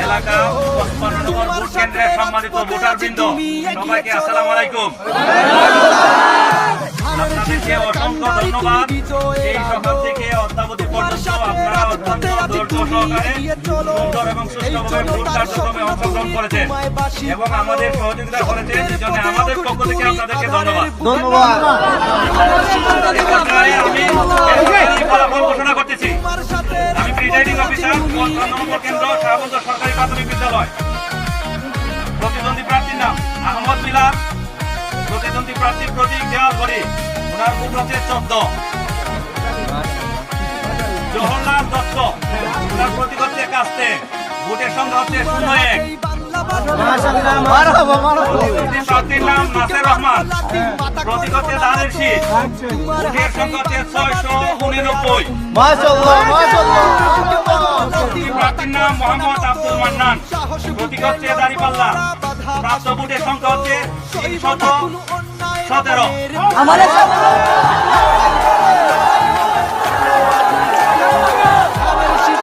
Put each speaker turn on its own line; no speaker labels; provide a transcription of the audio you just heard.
এলাকা ৫৫ নম্বর ভোট কেন্দ্রের সম্মানিত ভোটারবৃন্দ, সবাইকে আসসালামু আলাইকুম। আপনাদেরকে অসংখ্য ধন্যবাদ। এই সকাল থেকে অদ্যাবধি পর্যন্ত আপনারা অত্যন্ত ধৈর্য সহকারে সুন্দর এবং সুষ্ঠুভাবে ভোট কার্যক্রমে অংশগ্রহণ করেছেন এবং আমাদের সহযোগিতা করেছেন। এজন্য আমাদের পক্ষ থেকে আপনাদেরকে ধন্যবাদ। আমি ফলাফল ঘোষণা করতেছি। আমি প্রিজাইডিং অফিসার ৫৫ নম্বর কেন্দ্র শাহবন্দর সরকারি প্রাথমিক বিদ্যালয়। প্রতিদ্বন্দ্বী প্রার্থীর নাম আহমদ মিলাদ। প্রতিদ্বন্দ্বী প্রার্থীর প্রতীক দেওয়াল ঘড়ি। ওনার ভোট হচ্ছে ১৪। জওহরলাল দত্ত, ওনার প্রতীক হচ্ছে কাস্তে। ভোটের সংখ্যা হচ্ছে ০১। প্রার্থীর নাম নাসের রহমান। প্রতীক হচ্ছে ধানের শীষ। ভোটের সংখ্যা হচ্ছে ৬৯৯। প্রার্থীর নাম মোহাম্মদ আব্দুল মান্নান। প্রতীক হচ্ছে দাঁড়িপাল্লা। প্রাপ্ত ভোটের সংখ্যা হচ্ছে ৩১৭।